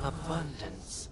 Abundance.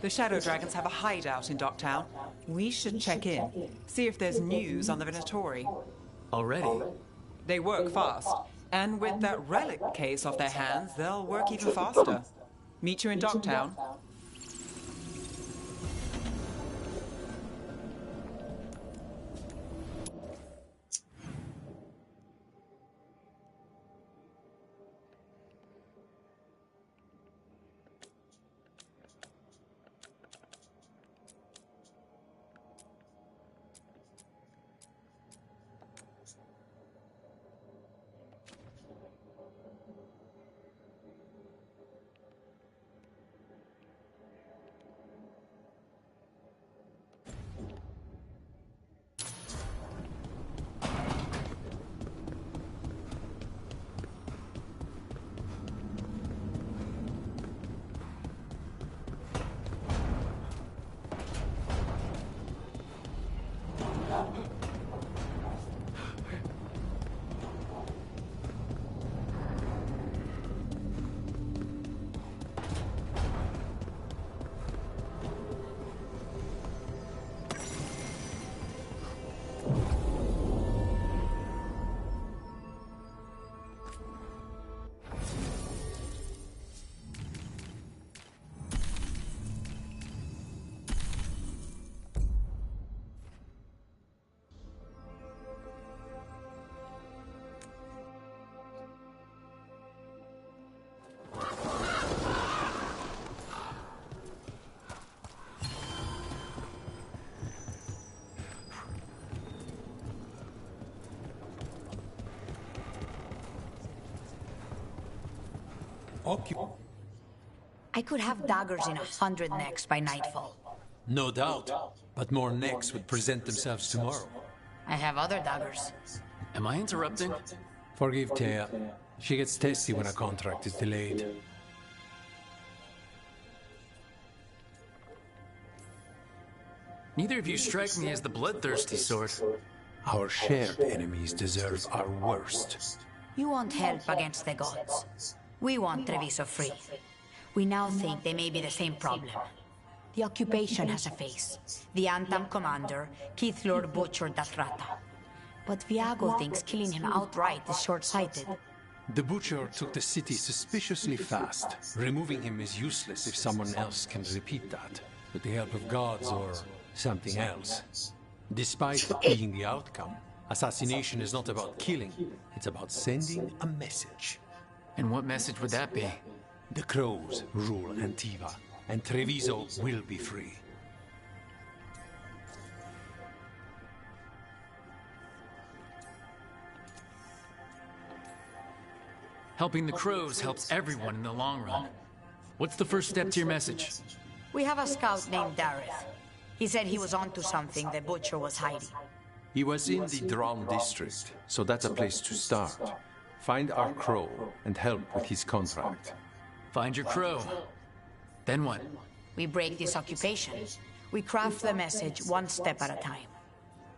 The Shadow Dragons have a hideout in Docktown. We should check in, see if there's news on the Venatori. Already? They work fast, and with that relic case off their hands, they'll work even faster. Meet you in Docktown. I could have daggers in 100 necks by nightfall. No doubt, but more necks would present themselves tomorrow. I have other daggers. Am I interrupting? Forgive Thea. She gets testy when a contract is delayed. Neither of you strike me as the bloodthirsty sort. Our shared enemies deserve our worst. You want help against the gods. We want Treviso free. We now think they may be the same problem. The occupation has a face. The Antam commander, Keith Lord butchered Dathrata. But Viago thinks killing him outright is short-sighted. The Butcher took the city suspiciously fast. Removing him is useless if someone else can repeat that, with the help of gods or something else. Despite being the outcome, assassination is not about killing, it's about sending a message. And what message would that be? The Crows rule Antiva, and Treviso will be free. Helping the Crows helps everyone in the long run. What's the first step to your message? We have a scout named Dareth. He said he was onto something the Butcher was hiding. He was in the Drown district, so that's a place to start. Find our Crow and help with his contract. Find your Crow. Then what? We break this occupation. We craft the message one step at a time.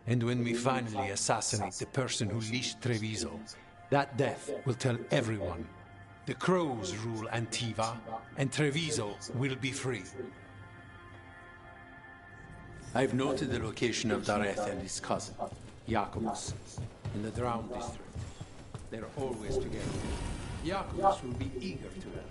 And when we finally assassinate the person who leashed Treviso, that death will tell everyone. The Crows rule Antiva, and Treviso will be free. I've noted the location of Dareth and his cousin. Jacobus, in the Drown district. They're always together. Jacobus will be eager to help.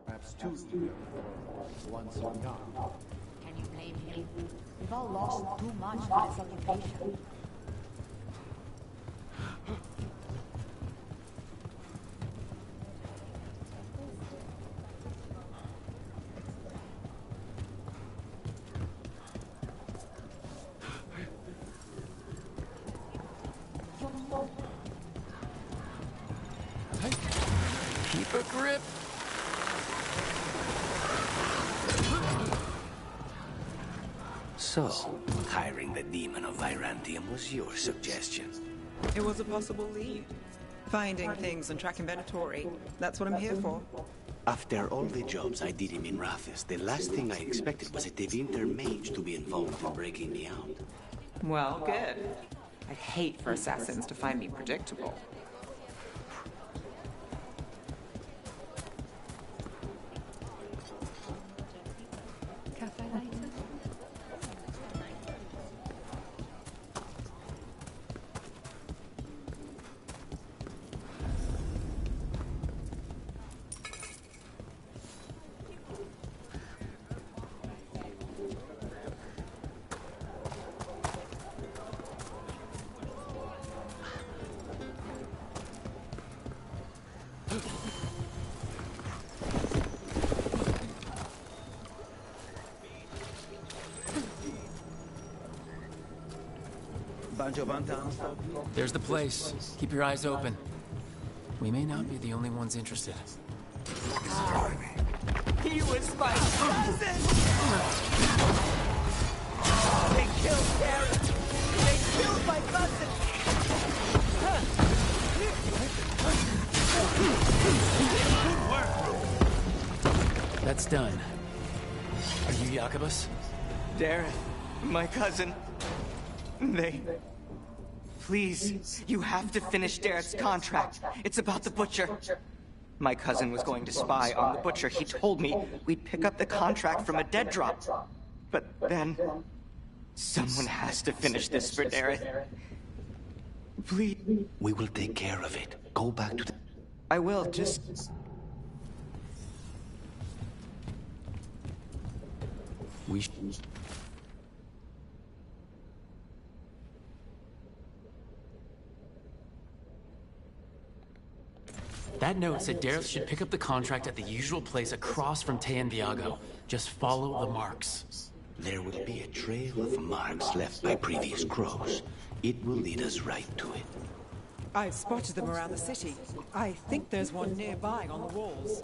Perhaps too eager for once gone. Can you blame him? We've all lost too much to this occupation. Keep a grip. So, hiring the demon of Virantium was your suggestion. It was a possible lead. Finding things and tracking Venatori. That's what I'm here for. After all the jobs I did in Minrathis, the last thing I expected was a Tevinter mage to be involved in breaking me out. Well, good. I'd hate for assassins to find me predictable. There's the place. Keep your eyes open. We may not be the only ones interested. He was my cousin! They killed Darren! They killed my cousin! That's done. Are you Jacobus? Darren, my cousin. Please, you have to finish Darrett's contract. It's about the Butcher. My cousin was going to spy on the Butcher. He told me we'd pick up the contract from a dead drop. But then, someone has to finish this for Darrett. Please. We will take care of it. Go back to the... I will, just... We... That note said Dareth should pick up the contract at the usual place across from Teyan Viago. Just follow the marks. There will be a trail of marks left by previous crows. It will lead us right to it. I've spotted them around the city. I think there's one nearby on the walls.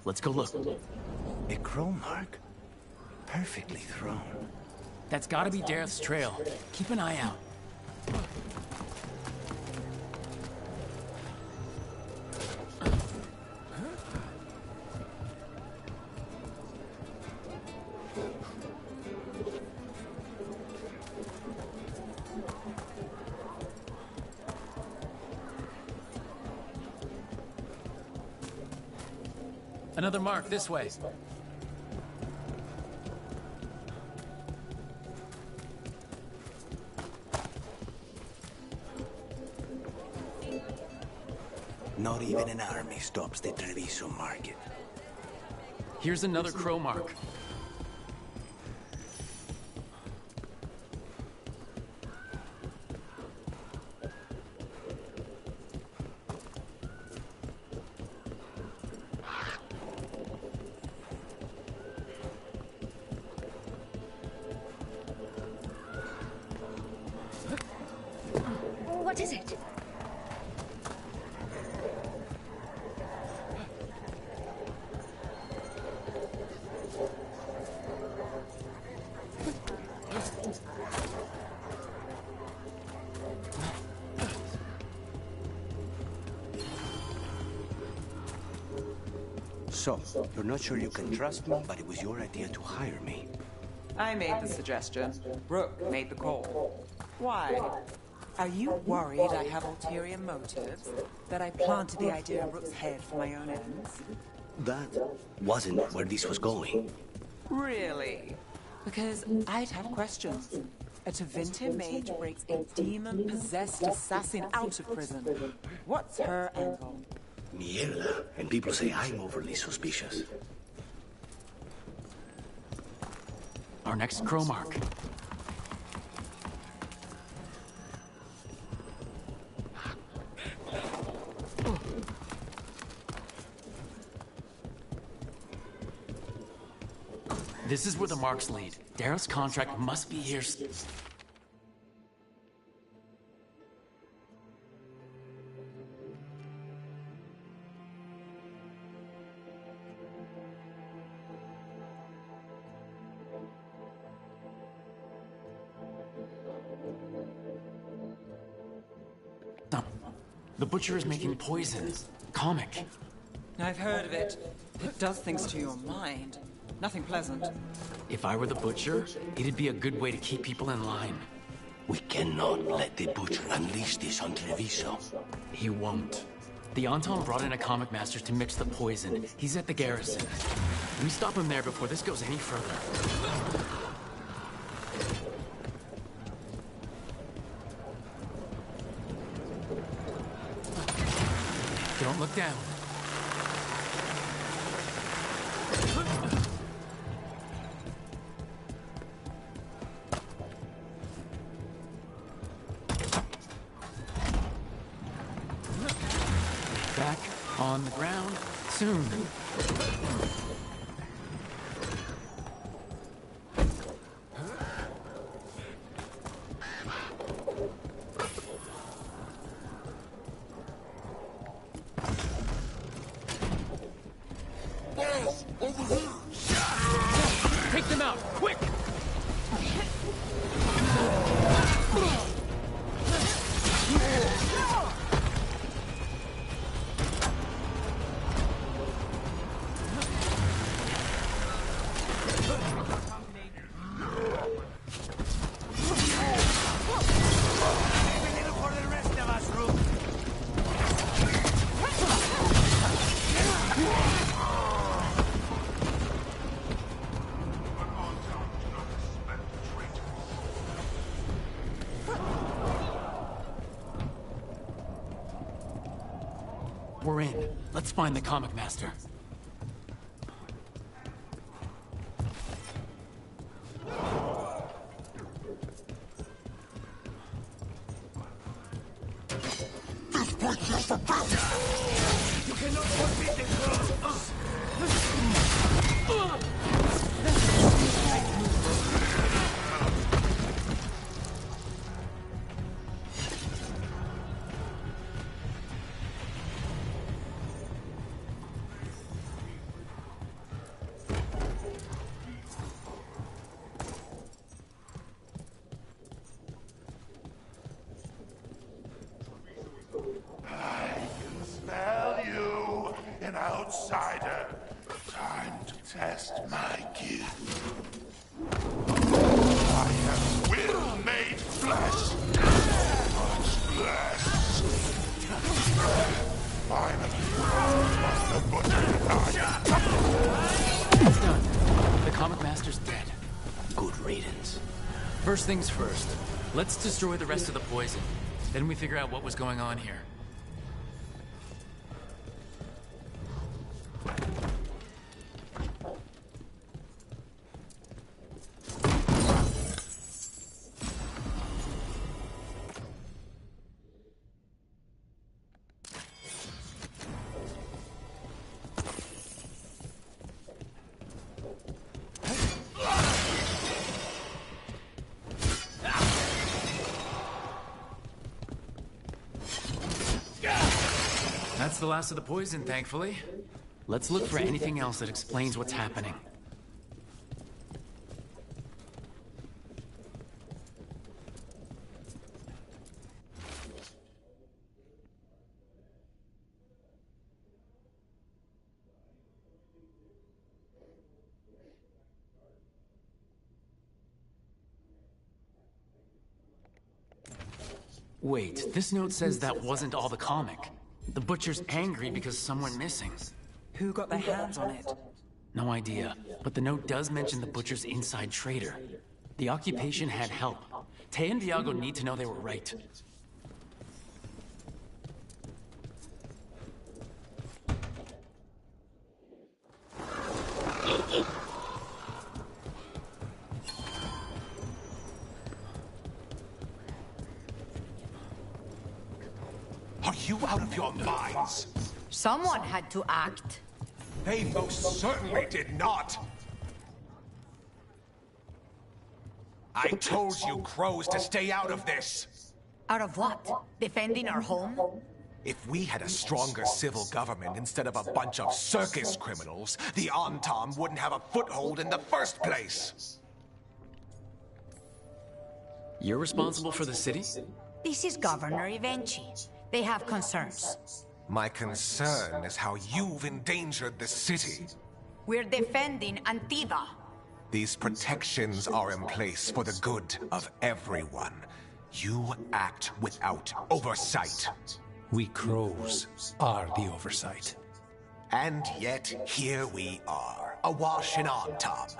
Let's go look. A crow mark? Perfectly thrown. That's gotta be Dareth's trail. Keep an eye out. Another mark this way. Not even an army stops the Treviso market. Here's another crow mark. So, you're not sure you can trust me, but it was your idea to hire me. I made the suggestion. Brooke made the call. Why? Are you worried I have ulterior motives? That I planted the idea in Brooke's head for my own ends? That wasn't where this was going. Really? Because I'd have questions. A Tevinter mage breaks a demon-possessed assassin out of prison. What's her angle? Mierda. And people say I'm overly suspicious. Our next crow mark. This is where the marks lead. Dareth's contract must be here. The butcher is making poison. Comic. I've heard of it. It does things to your mind. Nothing pleasant. If I were the butcher, it'd be a good way to keep people in line. We cannot let the butcher unleash this on Treviso. He won't. The Anton brought in a comic master to mix the poison. He's at the garrison. We stop him there before this goes any further. Don't look down. Back on the ground soon. Take them out, quick! We're in. Let's find the comic master. This place is the best! You cannot forbid the outsider. Time to test my gift. I am will made flesh. Much blessed. Finally, the butcher died. It's done. The comic master's dead. Good riddance. First things first. Let's destroy the rest of the poison. Then we figure out what was going on here. That's the last of the poison, thankfully. Let's look for anything else that explains what's happening. Wait, this note says that wasn't all the comic. The Butcher's angry because some went missing. Who got their hands on it? No idea, but the note does mention the Butcher's inside trader. The occupation had help. Tay and Viago need to know they were right. Are you out of your minds? Someone had to act. They most certainly did not. I told you crows to stay out of this. Out of what? Defending our home? If we had a stronger civil government instead of a bunch of circus criminals, the Antam wouldn't have a foothold in the first place. You're responsible for the city? This is Governor Ivenchi. They have concerns. My concern is how you've endangered the city. We're defending Antiva. These protections are in place for the good of everyone. You act without oversight. We crows are the oversight. And yet, here we are, awash in Antam.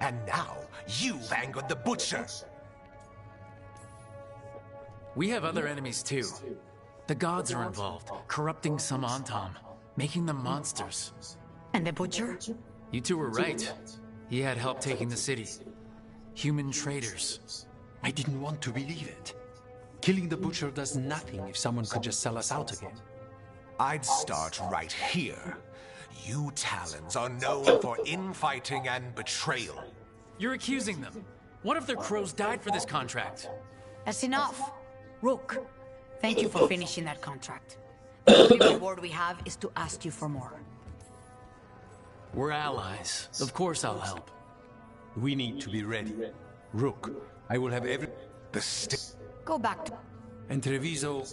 And now, you've angered the Butcher. We have other enemies too. The gods are involved, corrupting some Antam, making them monsters. And the Butcher? You two were right. He had help taking the city. Human traitors. I didn't want to believe it. Killing the Butcher does nothing if someone could just sell us out again. I'd start right here. You Talons are known for infighting and betrayal. You're accusing them. What if their crows died for this contract? That's enough. Rook, thank you for finishing that contract. The only reward we have is to ask you for more. We're allies. Of course I'll help. We need to be ready. Rook, I will have every... Go back to... And Treviso...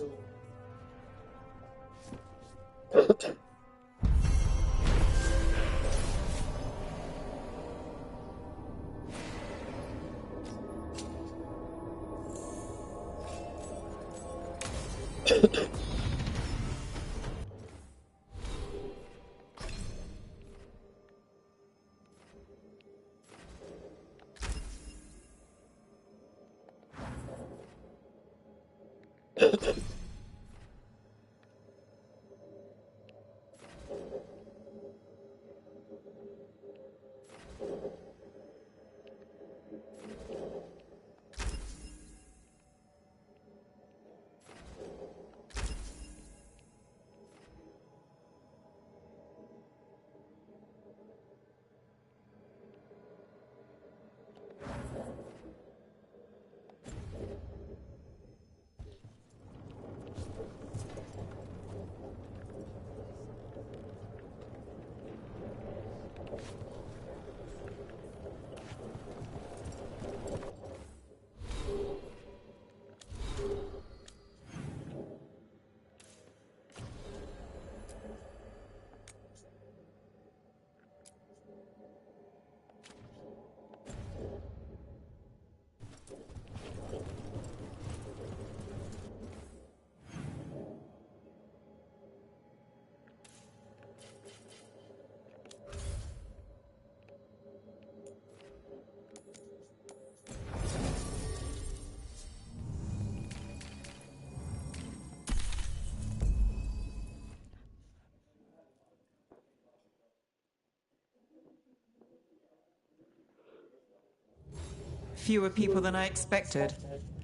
Fewer people than I expected.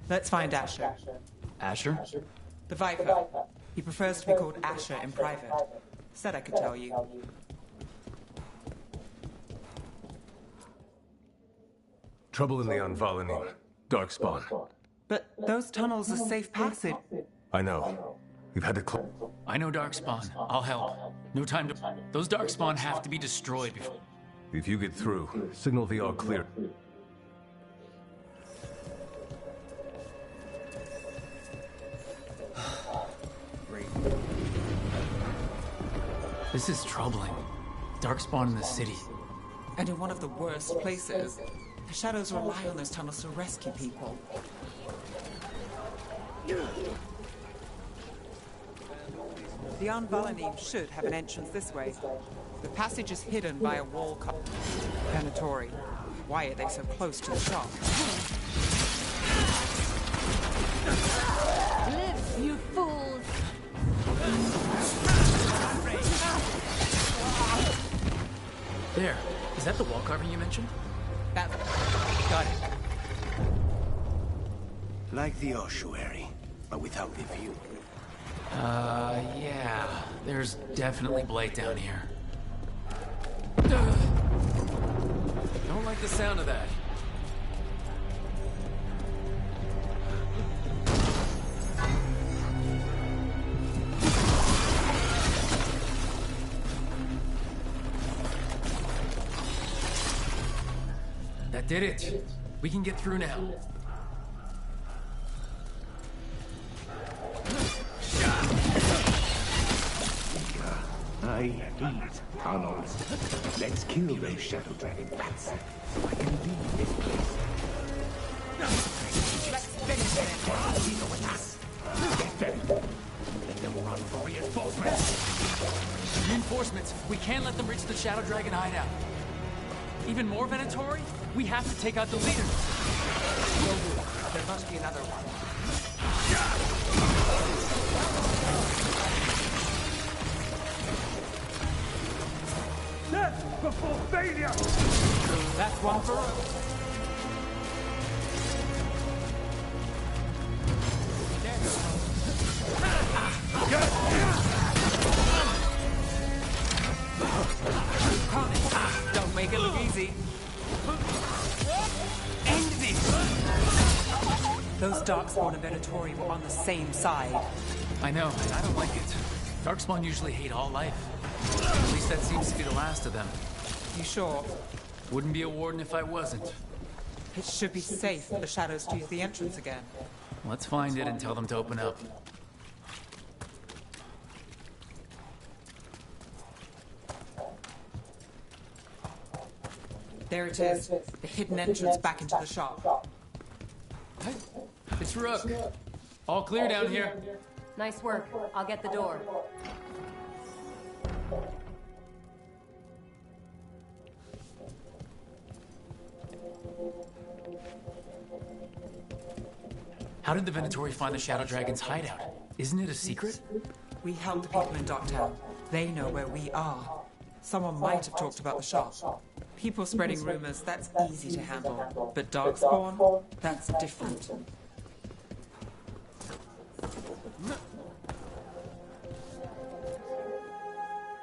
Let's find Asher. Asher? The Viper. He prefers to be called Asher in private. Said I could tell you. Trouble in the Anvalanim. Darkspawn. But those tunnels are safe passage. I know. We've had to I know Darkspawn. I'll help. No time to... Those Darkspawn have to be destroyed before... If you get through, signal the all clear. This is troubling. Darkspawn in the city. And in one of the worst places. The Shadows rely on those tunnels to rescue people. The Anvalanim should have an entrance this way. The passage is hidden by a wall cut. Venatori. Why are they so close to the shop? Live, you fools! There. Is that the wall carving you mentioned? That... Got it. Like the ossuary, but without the view. Yeah. There's definitely blight down here. Don't like the sound of that. That did it. We can get through now. I hate tunnels. Let's kill those Shadow Dragon bats, so I can leave this place. Let's finish it. Leave with us. Get them. Let them run for reinforcements. Reinforcements. We can't let them reach the Shadow Dragon hideout. Even more Venatori? We have to take out the leader. There must be another one. Death before failure! That's one for us. Don't make it look easy. End this! Those Darkspawn and Venatori were on the same side. I know, and I don't like it. Darkspawn usually hate all life. At least that seems to be the last of them. You sure? Wouldn't be a warden if I wasn't. It should be safe for the shadows to use the entrance again. Let's find it and tell them to open up. There it is. The hidden entrance back into the shop. It's Rook. All clear down here. Nice work. I'll get the door. How did the Venatori find the Shadow Dragon's hideout? Isn't it a secret? We help the people in Docktown. They know where we are. Someone might have talked about the shop. People spreading rumors, that's easy to handle. But Darkspawn, that's different.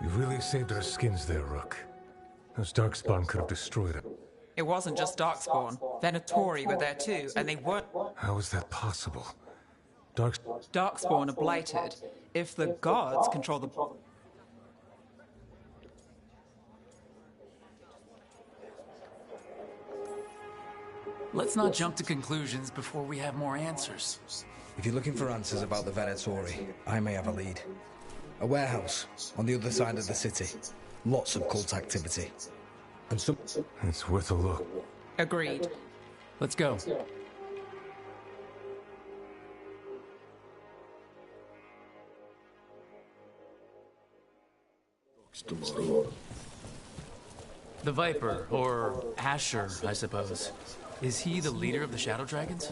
You really saved our skins there, Rook. Those Darkspawn could have destroyed it. It wasn't just Darkspawn. Venatori were there too, and they weren't... How is that possible? Darkspawn are blighted. If the gods control the... Let's not jump to conclusions before we have more answers. If you're looking for answers about the Venatori, I may have a lead. A warehouse on the other side of the city. Lots of cult activity. And some... It's worth a look. Agreed. Let's go. The Viper, or Asher, I suppose. Is he the leader of the Shadow Dragons?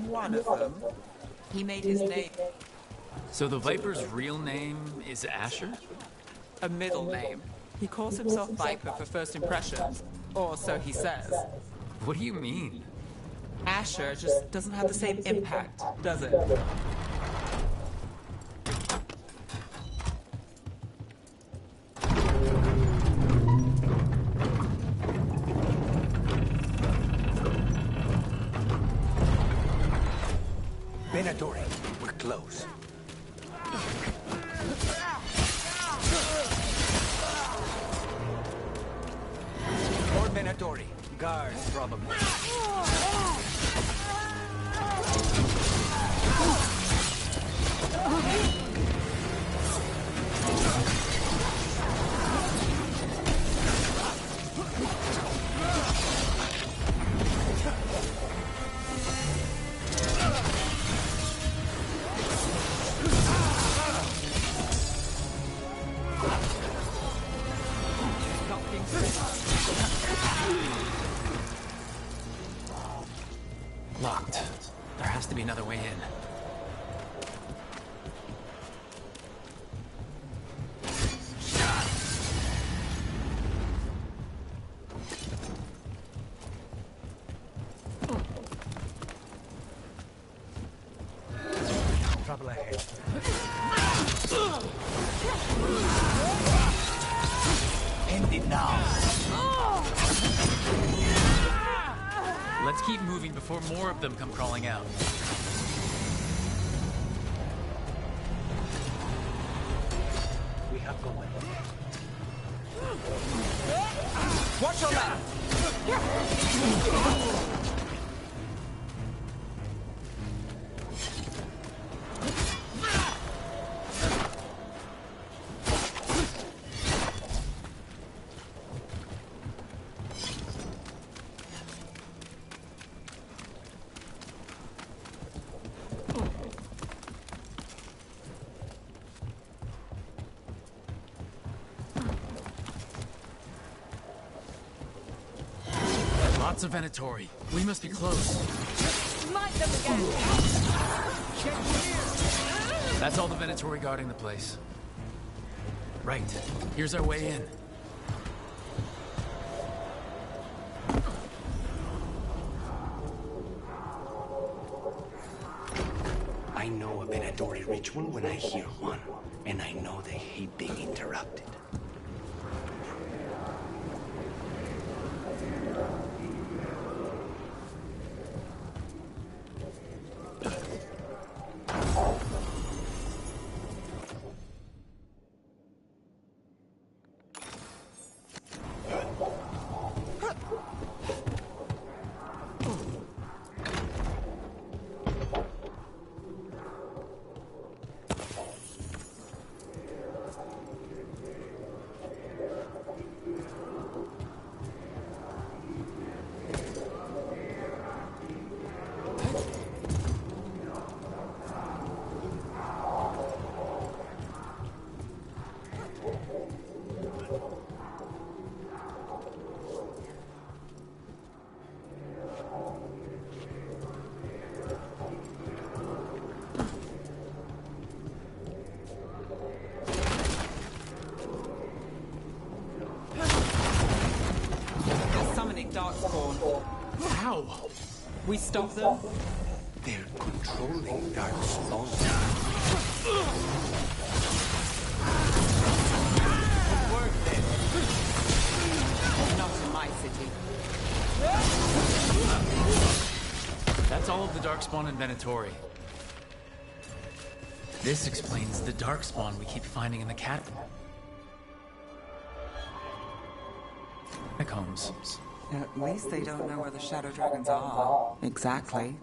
One of them. He made his name. So the Viper's real name is Asher? A middle name. He calls himself Viper for first impressions. Or so he says. What do you mean? Asher just doesn't have the same impact, does it? Venatori, we're close. More Venatori. Guards, probably. to be another way in. Trouble ahead. End it now. Let's keep moving before more of them come crawling out. We have company. Watch your left! Lots of Venatori. We must be close. Smite them again! That's all the Venatori guarding the place. Right. Here's our way in. I know a Venatori ritual when I hear one, and I know they hate being interrupted. Darkspawn. How? We stop them? They're controlling Darkspawn. Worth it. Not in my city. That's all of the Darkspawn in Venatori. This explains the Darkspawn we keep finding in the catwalk. Catacombs. At least they don't know where the Shadow Dragons are. Exactly.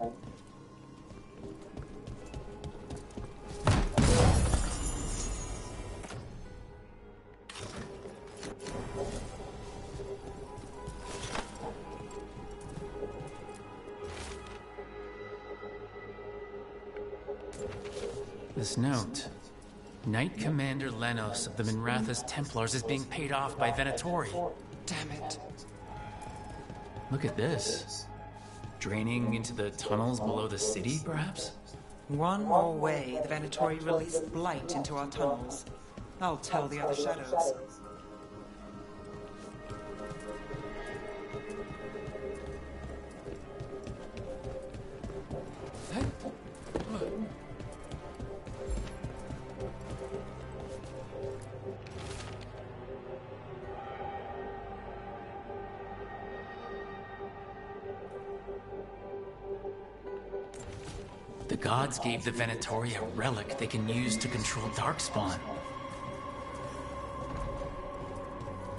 This note. Knight Commander Lenos of the Minrathous Templars is being paid off by Venatori. Damn it. Look at this. Draining into the tunnels below the city, perhaps? One more way the Venatori released blight into our tunnels. I'll tell the other shadows. The gods gave the Venatori a relic they can use to control Darkspawn.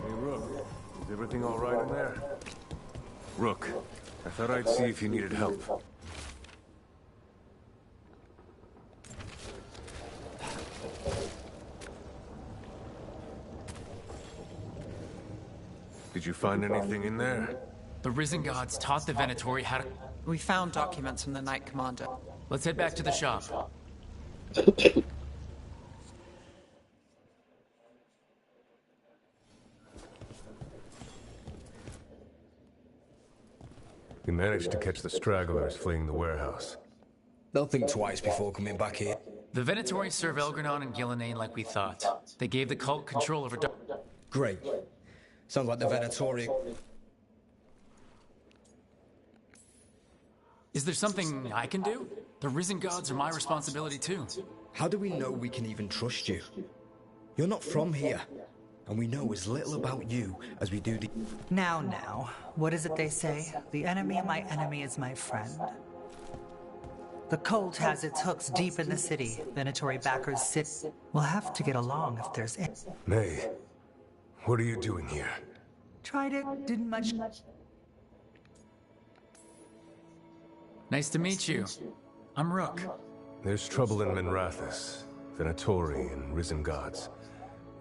Hey, Rook. Is everything all right in there? Rook, I thought I'd see if you needed help. Did you find anything in there? The Risen Gods taught the Venatori how to... We found documents from the Knight Commander. Let's head back to the shop. We managed to catch the stragglers fleeing the warehouse. They'll think twice before coming back here. The Venatori serve Elgranon and Gillenane like we thought. They gave the cult control over... Great. Sounds like the Venatori... Is there something I can do? The Risen Gods are my responsibility too. How do we know we can even trust you? You're not from here, and we know as little about you as we do the... Now, what is it they say? The enemy of my enemy is my friend. The cult has its hooks deep in the city. Venatori backers sit... We'll have to get along if there's... May, what are you doing here? Tried it, didn't much... Nice to meet you. I'm Rook. There's trouble in Minrathous, Venatori and Risen Gods.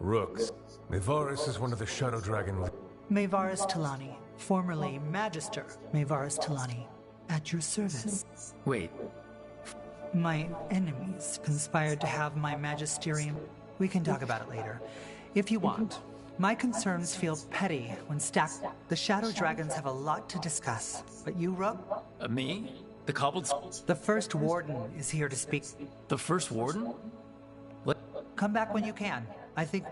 Rook, Mayvaris is one of the Shadow Dragon... Mayvaris Talani, formerly Magister Mayvaris Talani, at your service. Wait. My enemies conspired to have my magisterium. We can talk about it later, if you want. My concerns feel petty when stacked. The Shadow Dragons have a lot to discuss, but you, Rook? Me? The Cobbled... The First Warden is here to speak. The First Warden? Come back when you can. I think...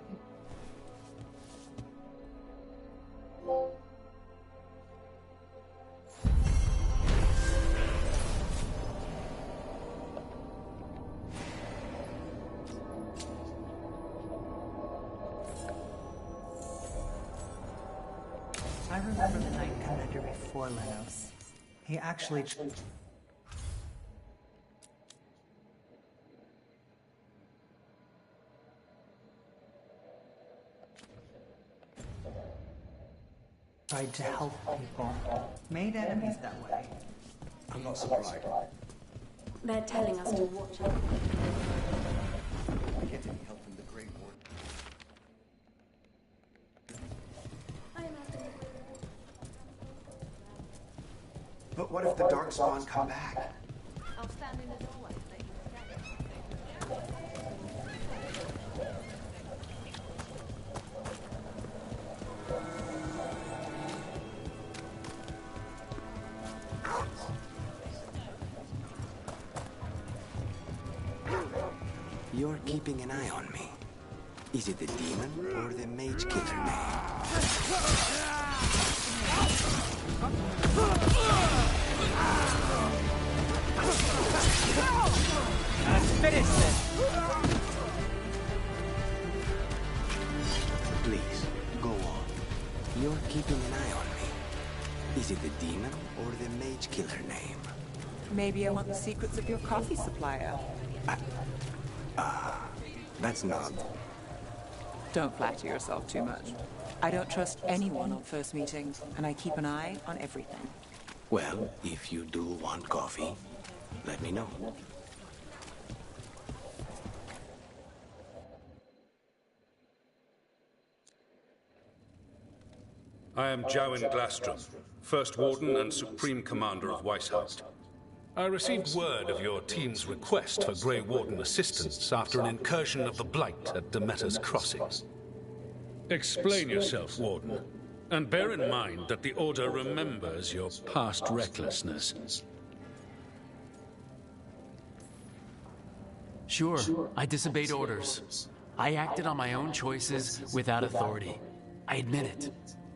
I remember the Knight Commander before Lenos. He actually... tried to help people. Made enemies that way. I'm not surprised. They're telling us to watch out. Get any help from the Grey Warden? But what if the Darkspawn come back? I'll stand in the doorway. You're keeping an eye on me. Is it the demon or the mage killer name? Let's finish this! Please, go on. You're keeping an eye on me. Is it the demon or the mage killer name? Maybe I want the secrets of your coffee supplier. That's not... Don't flatter yourself too much. I don't trust anyone on first meeting, and I keep an eye on everything. Well, if you do want coffee, let me know. I am Jowin Glastrom, First Warden and Supreme Commander of Weishaupt. I received word of your team's request for Grey Warden assistance after an incursion of the Blight at Demeter's Crossing. Explain yourself, Warden, and bear in mind that the Order remembers your past recklessness. Sure, I disobeyed orders. I acted on my own choices without authority. I admit it.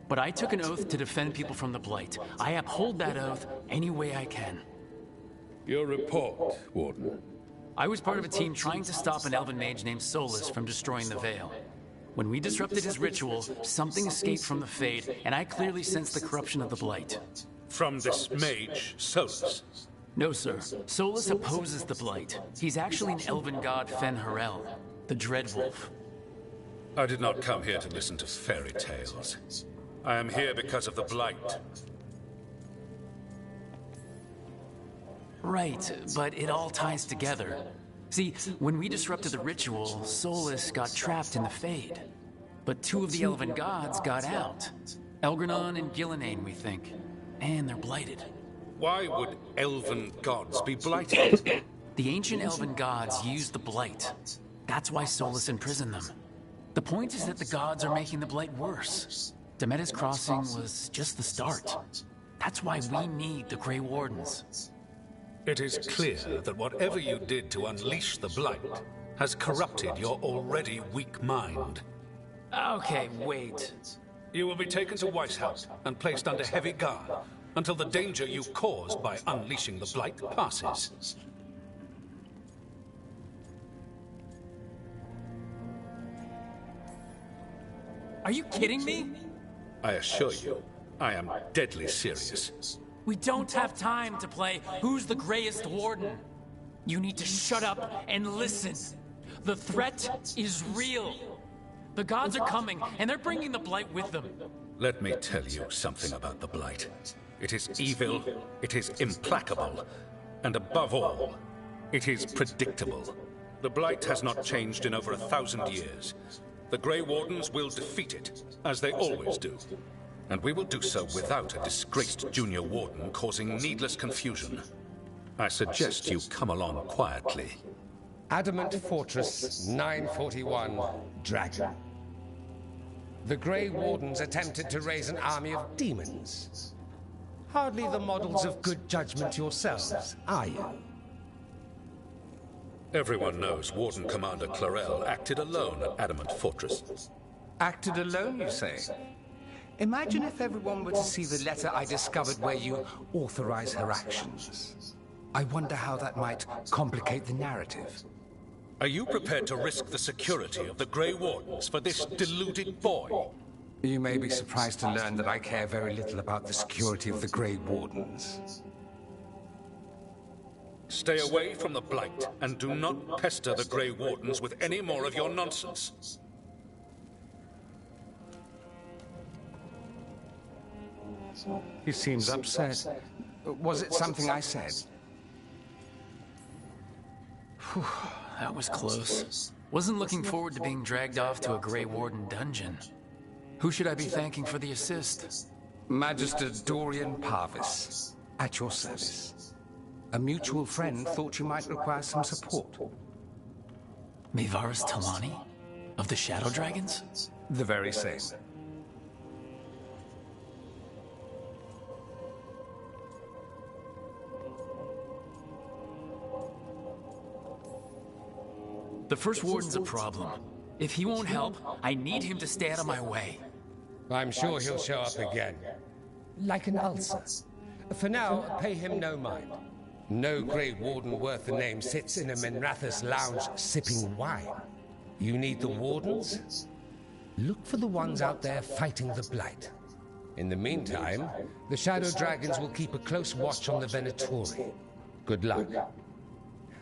But I took an oath to defend people from the Blight. I uphold that oath any way I can. Your report, Warden. I was part of a team trying to stop an elven mage named Solus from destroying the Veil. When we disrupted his ritual, something escaped from the Fade, and I clearly sensed the corruption of the Blight. From this mage, Solus? No, sir. Solus opposes the Blight. He's actually an elven god Fen-Harel, the Dreadwolf. I did not come here to listen to fairy tales. I am here because of the Blight. Right, but it all ties together. See, when we disrupted the ritual, Solus got trapped in the Fade. But two of the elven gods got out. Elgranon and Gillenane, we think. And they're blighted. Why would elven gods be blighted? The ancient elven gods used the Blight. That's why Solus imprisoned them. The point is that the gods are making the Blight worse. Demeter's Crossing was just the start. That's why we need the Grey Wardens. It is clear that whatever you did to unleash the Blight has corrupted your already weak mind. Okay, wait. You will be taken to Weishaupt and placed under heavy guard until the danger you caused by unleashing the Blight passes. Are you kidding me? I assure you, I am deadly serious. We don't have time to play Who's the Greyest Warden. You need to shut up and listen. The threat is real. The gods are coming, and they're bringing the Blight with them. Let me tell you something about the Blight. It is evil, it is implacable, and above all, it is predictable. The Blight has not changed in over 1,000 years. The Grey Wardens will defeat it, as they always do. And we will do so without a disgraced junior warden causing needless confusion. I suggest you come along quietly. Adamant Fortress 941, Dragon. The Grey Wardens attempted to raise an army of demons. Hardly the models of good judgment yourselves, are you? Everyone knows Warden Commander Clarel acted alone at Adamant Fortress. Acted alone, you say? Imagine if everyone were to see the letter I discovered where you authorize her actions. I wonder how that might complicate the narrative. Are you prepared to risk the security of the Grey Wardens for this deluded boy? You may be surprised to learn that I care very little about the security of the Grey Wardens. Stay away from the Blight, and do not pester the Grey Wardens with any more of your nonsense. He seems upset. Was it something I said? Whew, that was close. Wasn't looking forward to being dragged off to a Grey Warden dungeon. Who should I be thanking for the assist? Magister Dorian Parvis, at your service. A mutual friend thought you might require some support. Mayvaris Talani? Of the Shadow Dragons? The very same. The First Warden's a problem. If he won't help, I need him to stay out of my way. I'm sure he'll show up again. Like an ulcer. For now, pay him no mind. No Grey Warden worth the name sits in a Minrathous lounge sipping wine. You need the Wardens? Look for the ones out there fighting the Blight. In the meantime, the Shadow Dragons will keep a close watch on the Venatori. Good luck.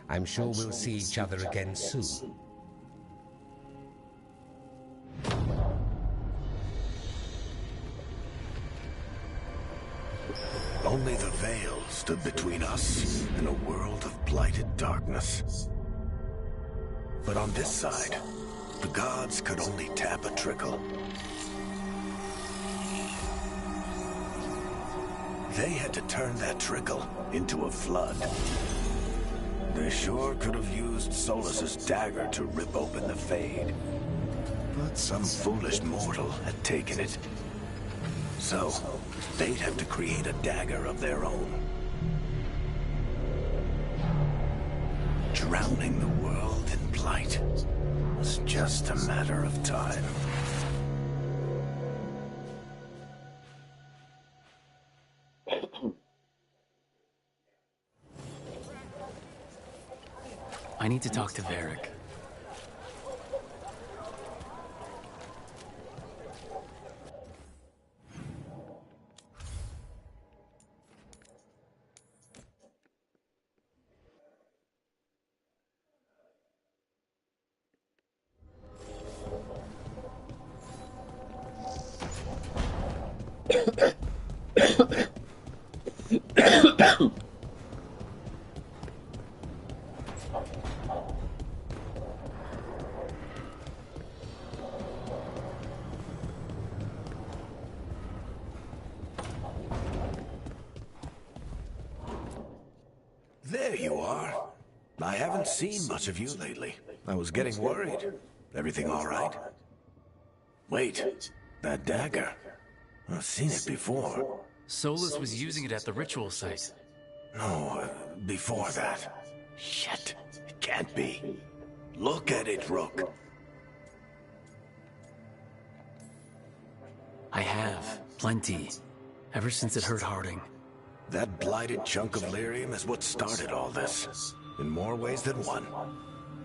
I'm sure we'll see each other again soon. Only the veil stood between us and a world of blighted darkness. But on this side, the gods could only tap a trickle. They had to turn that trickle into a flood. They sure could have used Solus's dagger to rip open the Fade. But some foolish mortal had taken it. So, they'd have to create a dagger of their own. Drowning the world in blight was just a matter of time. I need to talk to Varric. There you are. I haven't seen much of you lately. I was getting worried. Everything all right? Wait, that dagger. I've seen it before. Solus was using it at the ritual site. No, before that. Shit, it can't be. Look at it, Rook. I have. Plenty. Ever since it hurt Harding. That blighted chunk of lyrium is what started all this. In more ways than one.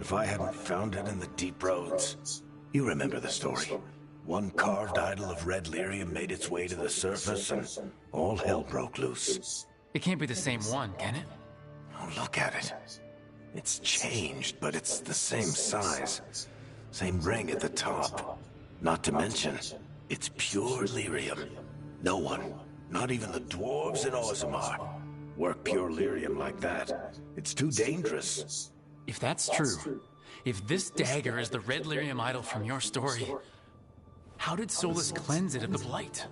If I hadn't found it in the deep roads. You remember the story. One carved idol of red lyrium made its way to the surface and all hell broke loose. It can't be the same one, can it? Oh, look at it. It's changed, but it's the same size. Same ring at the top. Not to mention, it's pure lyrium. No one, not even the dwarves in Orzammar, work pure lyrium like that. It's too dangerous. If that's true, if this dagger is the red lyrium idol from your story, how did Solas cleanse it of the blight?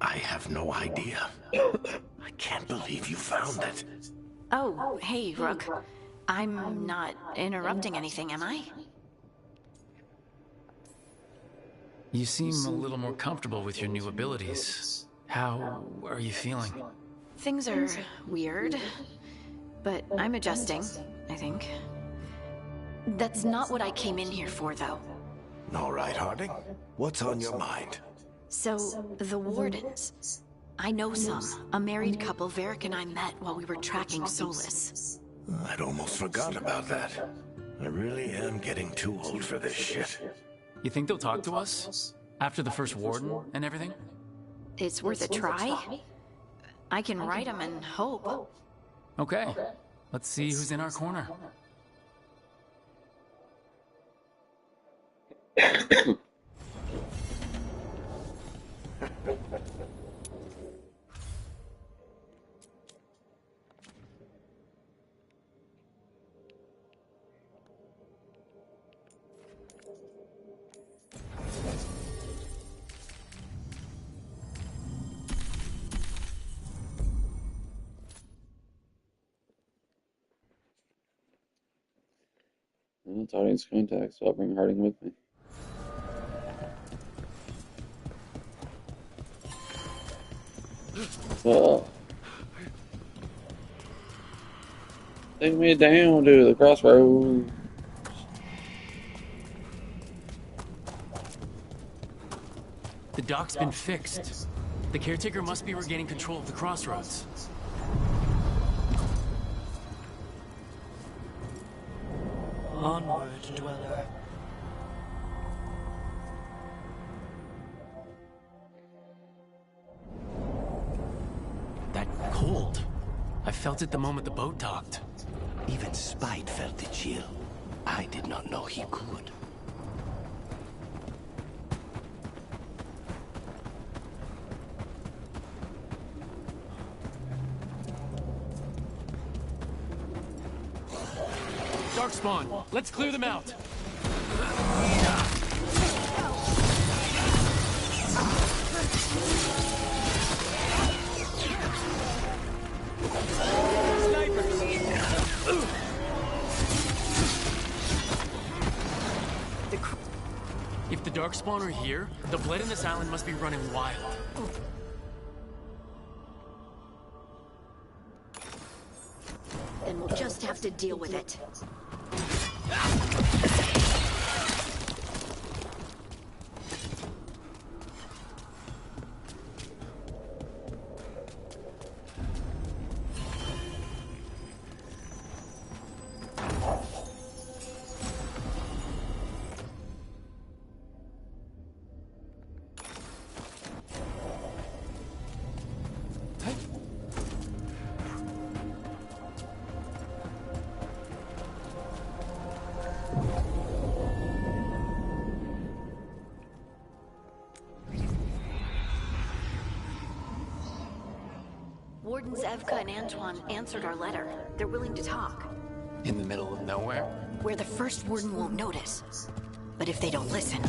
I have no idea. I can't believe you found it. Oh, hey, Rook. I'm not interrupting anything, am I? You seem a little more comfortable with your new abilities. How are you feeling? Things are weird, but I'm adjusting, I think. That's not what I came in here for, though. All right, Harding. What's on your mind? So, the Wardens. I know some. A married couple Varric and I met while we were tracking Solas. I'd almost forgot about that. I really am getting too old for this shit. You think they'll talk to us? After the first Warden and everything? It's worth a try. I can write them and hope. Okay. Let's see who's in our corner. It's Harding's contact, so I'll bring Harding with me. So, take me down to the crossroads. The dock's been fixed. The caretaker must be regaining control of the crossroads. Onward, dweller. That cold. I felt it the moment the boat docked. Even Spite felt the chill. I did not know he could. Darkspawn, let's clear them out. If the Darkspawn are here, the blood in this island must be running wild. Then we'll just have to deal with it. Wardens Evka and Antoine answered our letter. They're willing to talk. In the middle of nowhere? Where the first Warden won't notice. But if they don't listen...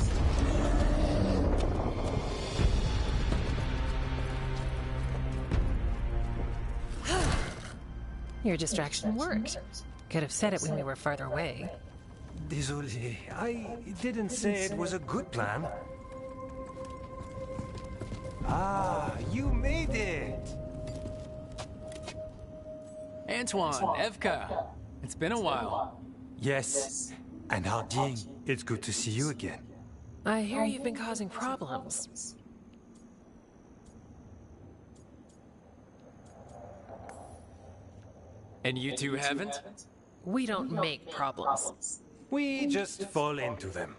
Your distraction worked. Could have said it when we were farther away. Désolé, I didn't say it was a good plan. Ah, you made it! Antoine, Evka. It's been a while. Yes. And Harding, it's good to see you again. I hear you've been causing problems. And you two haven't? We don't make problems. We just fall into them.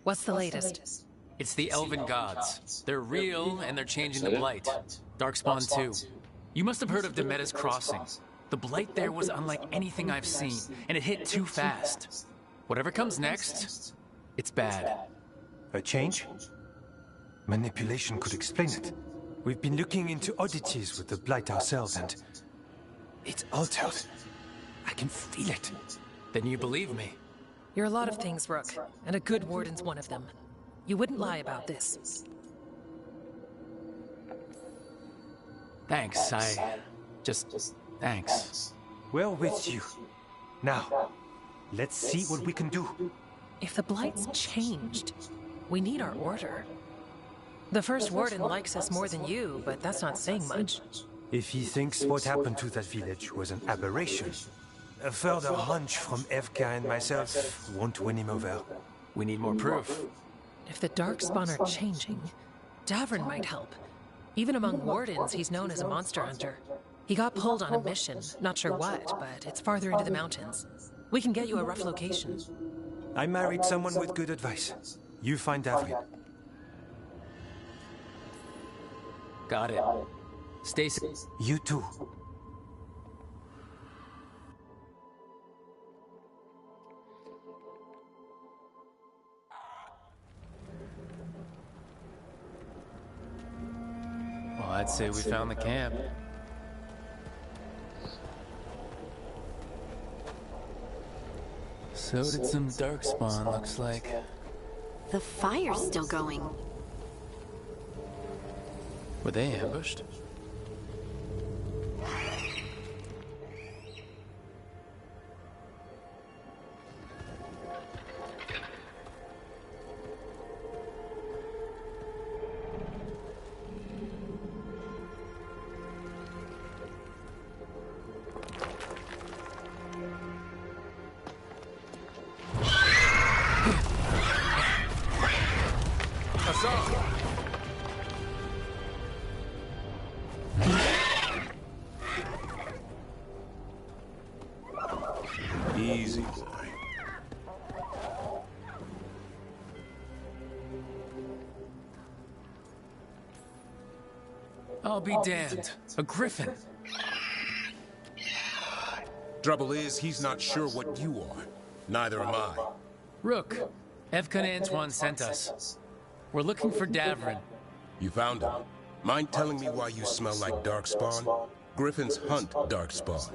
What's the latest? It's the Elven Gods. They're real, and they're changing the Blight. Darkspawn too. You must have heard of Demeda's Crossing. The Blight there was unlike anything I've seen, and it hit too fast. Whatever comes next, it's bad. A change? Manipulation could explain it. We've been looking into oddities with the Blight ourselves, and it's altered. I can feel it. Then you believe me? You're a lot of things, Rook, and a good warden's one of them. You wouldn't lie about this. Thanks, thanks. We're with you. Now, let's see what we can do. If the Blight's changed, we need our order. The first warden likes us more than you, but that's not saying much. If he thinks what happened to that village was an aberration, a further hunch from Evka and myself won't win him over. We need more proof. If the Darkspawn are changing, Davrin might help. Even among wardens, he's known as a monster hunter. He got pulled on a mission, not sure what, but it's farther into the mountains. We can get you a rough location. I married someone with good advice. You find Davrin. Got it. Stay safe. You too. Well, I'd say we found the camp. So did some Darkspawn, looks like. The fire's still going. Were they ambushed? Easy, boy. I'll be damned. A griffin. Trouble is, he's not sure what you are. Neither am I. Rook, Evka and Antoine sent us. We're looking for Davrin. You found him. Mind telling me why you smell like Darkspawn? Griffins hunt Darkspawn.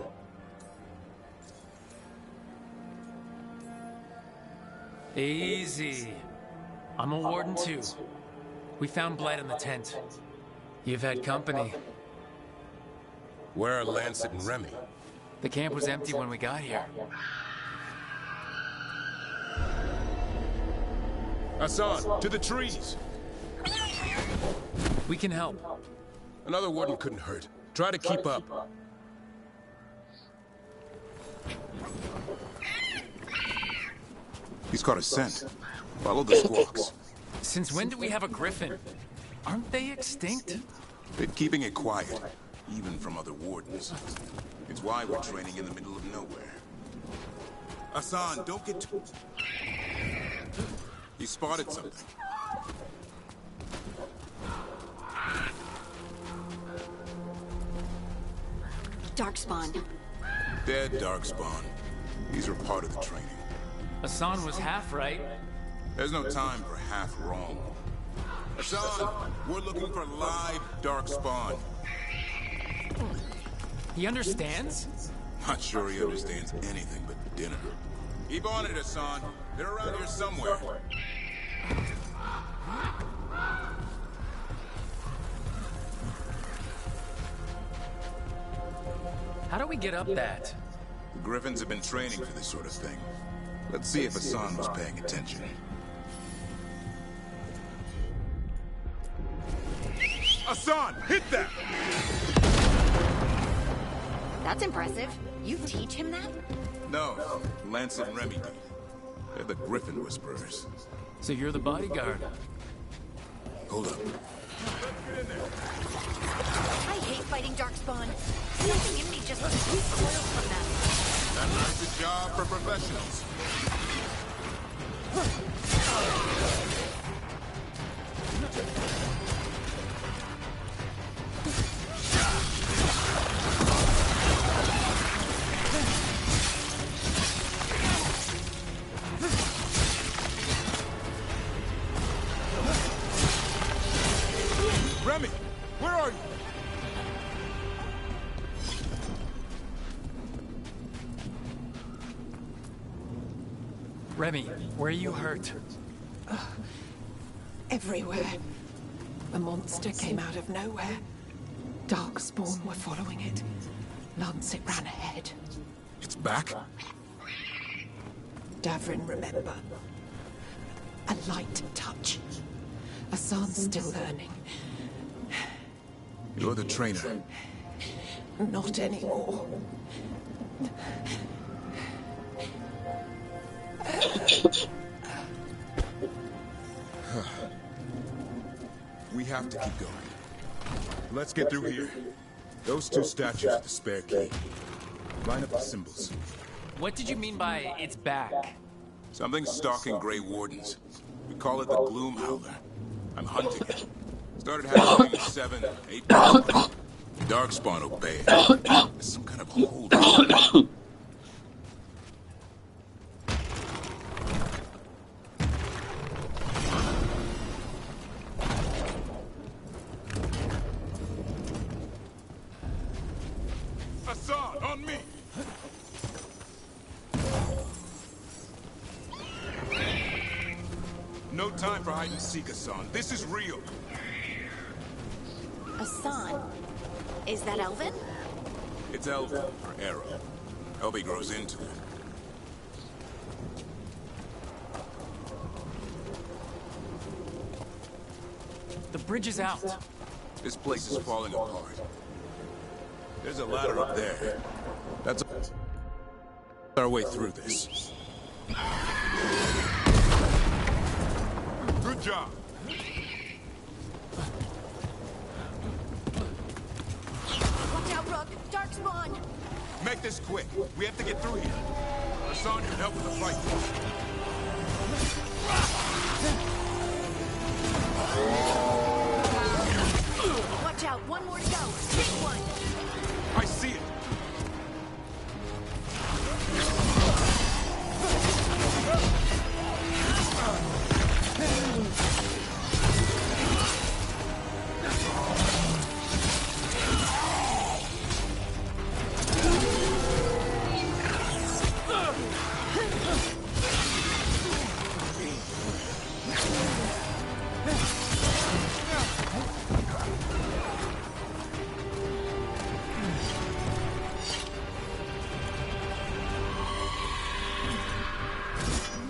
Easy. I'm a warden too. We found Blight in the tent. You've had company. Where are Lancet and Remy? The camp was empty when we got here. Hassan, to the trees! We can help. Another warden couldn't hurt. Try to keep up. He's caught a scent. Follow the squawks. Since when do we have a griffin? Aren't they extinct? Been keeping it quiet, even from other wardens. It's why we're training in the middle of nowhere. Hassan, don't get too... He spotted something. Darkspawn. Dead Darkspawn. These are part of the training. Hassan was half right. There's no time for half wrong. Hassan, we're looking for live Darkspawn. He understands? Not sure he understands anything but dinner. Keep on it, Hassan. They're around here somewhere. How do we get up that? The Griffins have been training for this sort of thing. Let's see if Hassan was paying attention. Hassan, hit that! That's impressive. You teach him that? No, Lance and Remy did. They're the Griffin Whisperers. So you're the bodyguard. Hold up. I hate fighting Darkspawn. Something in me just recoils from them. That's a job for professionals. Remy, where are you? Remy, where are you hurt? Everywhere. The monster came out of nowhere. Darkspawn were following it. Lancet ran ahead. It's back? Davrin, remember. A light touch. Hassan's still learning. You're the trainer. Not anymore. We have to keep going. Let's get through here. Those two statues are the spare key. Line up the symbols. What did you mean by it's back? Something's stalking Grey Wardens. We call it the Gloom Howler. I'm hunting it. Started happening 7, 8 months ago. Darkspawn obeyed. There's some kind of hold on it. Hassan, on me! No time for hide and seek, Hassan. This is real. Hassan? Is that Elvin? It's Elvin, or Arrow. Elby grows into it. The bridge is out. This place is falling apart. There's a ladder up there. That's our way through this. Good job. Watch out, Rook! Darkspawn! Make this quick. We have to get through here. Hassan can help with the fight. Watch out! One more to go! Big one! I see it!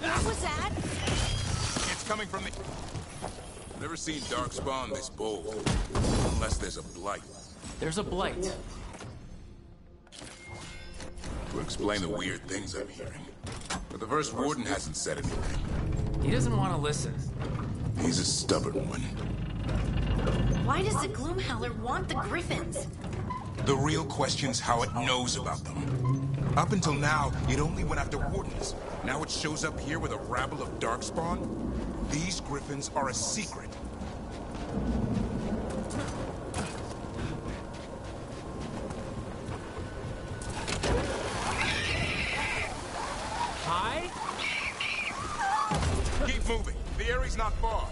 What was that? It's coming from the... Never seen Darkspawn this bold. Unless there's a blight. There's a blight. To explain the weird things I'm hearing. But the First Warden hasn't said anything. He doesn't want to listen. He's a stubborn one. Why does the Gloomhowler want the Griffins? The real question's how it knows about them. Up until now, it only went after Wardens. Now it shows up here with a rabble of Darkspawn? These Griffins are a secret. Hi? Keep moving. The area's not far.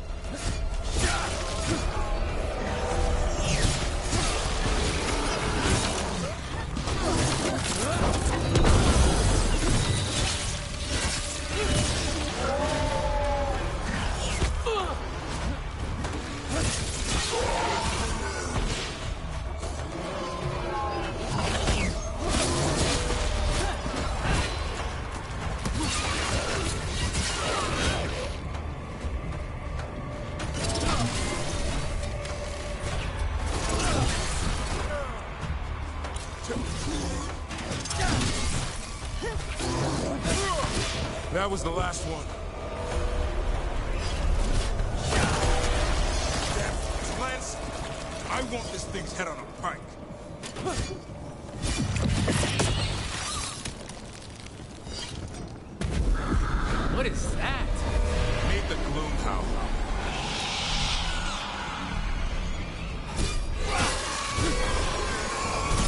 That was the last one. Damn, Lance! I want this thing's head on a pike. What is that? Meet the Gloom Howler.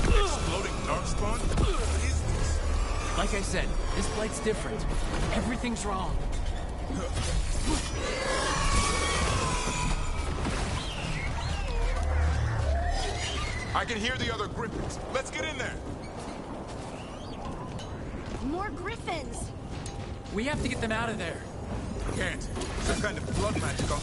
Exploding darkspawn? What is this? Like I said, this blight's different. Everything's wrong. I can hear the other Griffins. Let's get in there. More Griffins! We have to get them out of there. Can't. Some kind of blood magic on.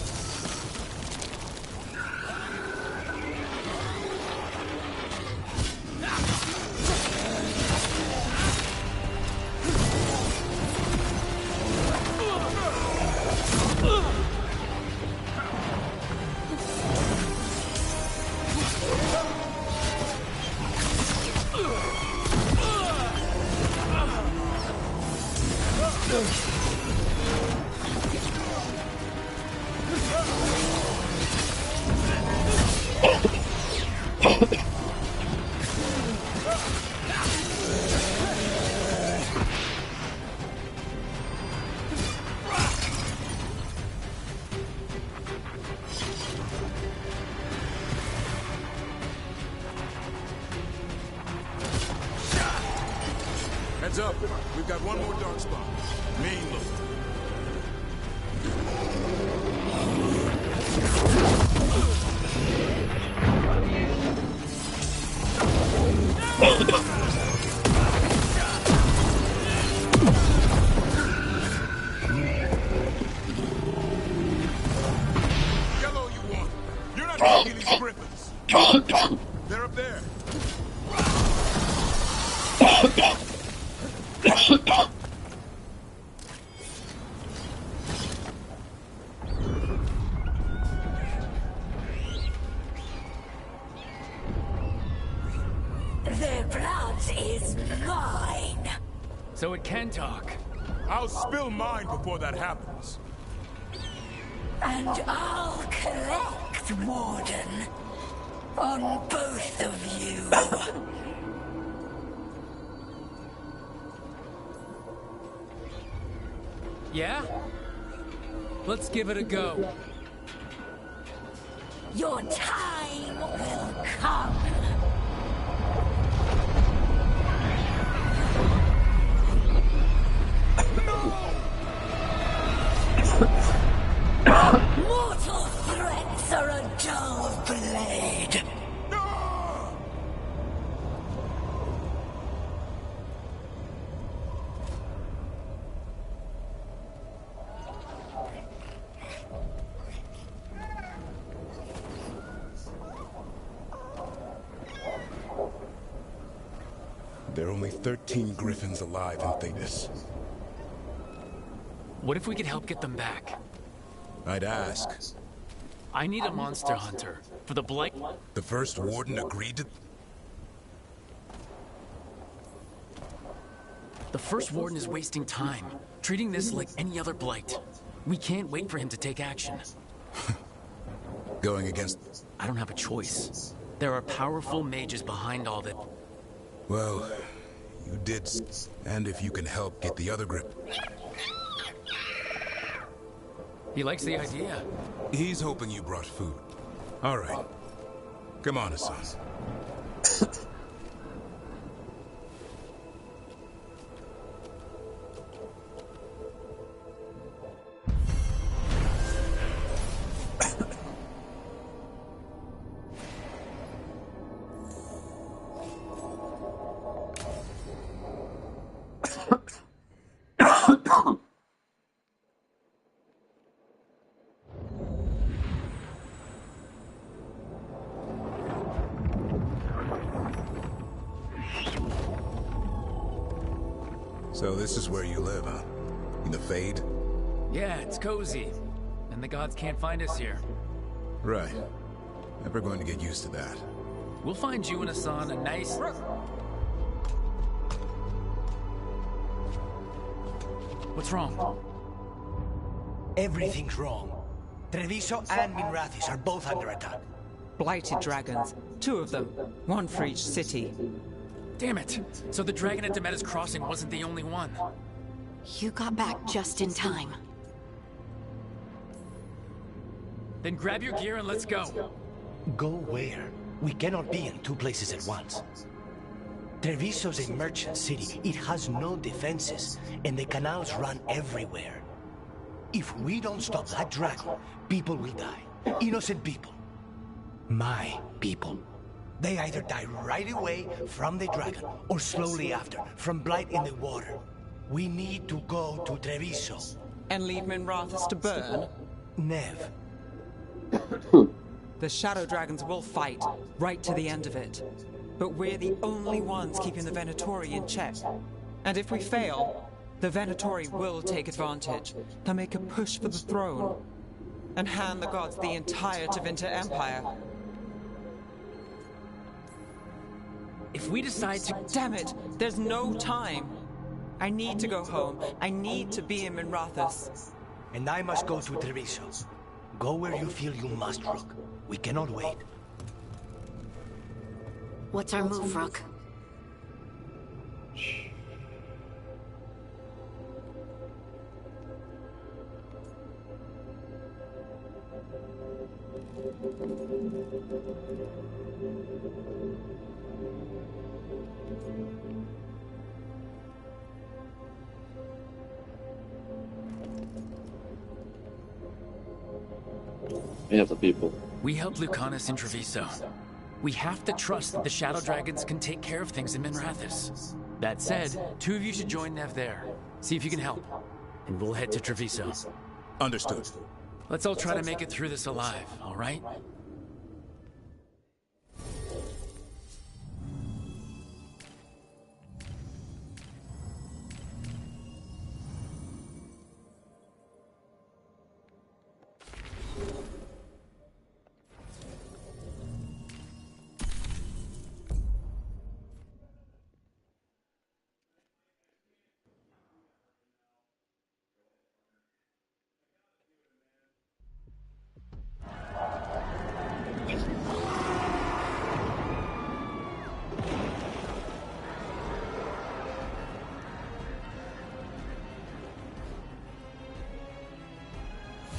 Heads up. We've got one more darkspawn. Main look. Yellow you want. You're not taking these Griffins. They're up there. Their blood is mine. So it can talk. I'll spill mine before that happens. And I'll collect, Warden, on both of you. Yeah? Let's give it a go. Your time will come. Mortal threats are a dull blade. There are only 13 Griffins alive in Thetis. What if we could help get them back? I'd ask. I need a monster hunter for the Blight. The first warden agreed to... The first warden is wasting time, treating this like any other Blight. We can't wait for him to take action. Going against... I don't have a choice. There are powerful mages behind all that. Well, you did... And if you can help get the other grip... He likes the idea. He's hoping you brought food. All right. Come on, Hassan. So this is where you live, huh? In the Fade? Yeah, it's cozy. And the gods can't find us here. Right. Never going to get used to that. We'll find you and Hassan a nice... What's wrong? Everything's wrong. Treviso and Minrathis are both under attack. Blighted dragons. 2 of them. 1 for each city. Damn it! So the dragon at Demeter's Crossing wasn't the only one. You got back just in time. Then grab your gear and let's go. Go where? We cannot be in 2 places at once. Treviso's a merchant city. It has no defenses, and the canals run everywhere. If we don't stop that dragon, people will die. Innocent people. My people. They either die right away from the dragon, or slowly after, from blight in the water. We need to go to Treviso. And leave Minrathis to burn? Nev. The Shadow Dragons will fight, right to the end of it. But we're the only ones keeping the Venatori in check. And if we fail, the Venatori will take advantage. They'll make a push for the throne. And hand the gods the entire Tevinter Empire. If we decide to... Damn it! There's no time! I need to go home. I need to be in Minrathis. And I must go to Treviso. Go where you feel you must, Rook. We cannot wait. What's our move, Rook? We have the people. We helped Lucanus in Treviso. We have to trust that the Shadow Dragons can take care of things in Minrathis. That said, 2 of you should join Nev there. See if you can help. And we'll head to Treviso. Understood. Let's all try to make it through this alive, all right?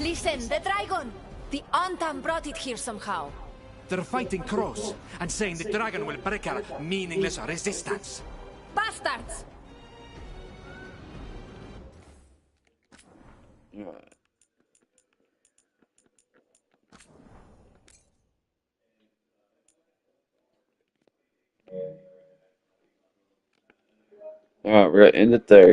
Listen, the dragon! The Antam brought it here somehow. They're fighting crows and saying the dragon will break our meaningless resistance. Bastards! Alright, we're gonna end it there.